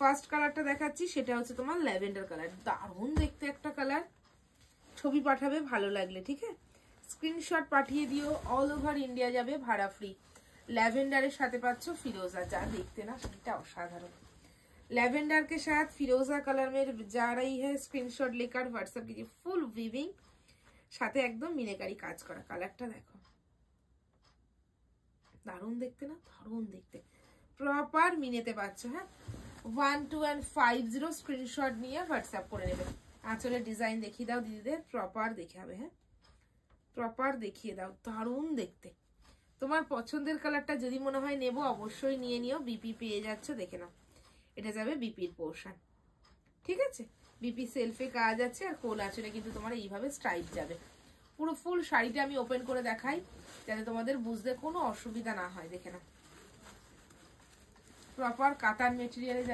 First কালারটা দেখাচ্ছি, সেটা হচ্ছে তোমার ল্যাভেন্ডার কালার। দারুণ দেখতে একটা কালার। ছবি পাঠাবে ভালো লাগলে, ঠিক আছে? স্ক্রিনশট পাঠিয়ে দিও, অল ওভার ইন্ডিয়া যাবে, ভাড়া ফ্রি। ল্যাভেন্ডারের সাথে পাচ্ছ ফিরোজা, যা দেখতে না সেটা অসাধারণ। लैवेंडर के साथ फिरोजा कलर में जा रही है, स्क्रीनशॉट लेकर व्हाट्सएप कीजिए। फुल वीविंग সাথে একদম মিনেকারি কাজ করা। কালারটা দেখো, দারুণ দেখতে না? দারুণ দেখতে। প্রপার মিনেতে পাচ্ছ। হ্যাঁ, 1250 স্ক্রিনশট নিয়ে হোয়াটসঅ্যাপ করে নেবে। আঁচলের ডিজাইন দেখিয়ে দাও দিদিদের, প্রপার দেখে হবে। হ্যাঁ, প্রপার দেখিয়ে দাও, দারুণ দেখতে। তোমার পছন্দের কালারটা যদি মনে হয় নেবো, অবশ্যই নিয়ে নিও। বিপি পেয়ে যাচ্ছ, দেখে নাও। এটা যাবে বিপির পোর্শন, ঠিক আছে? বিপি সেলফে কাজ আছে, আর কোল আঁচলে কিন্তু তোমার এইভাবে স্ট্রাইপ যাবে। পুরো ফুল শাড়িটা আমি ওপেন করে দেখাই যাতে তোমাদের বুঝতে কোনো অসুবিধা না হয়। দেখে নাও, প্রপার কাতান মেটেরিয়ালে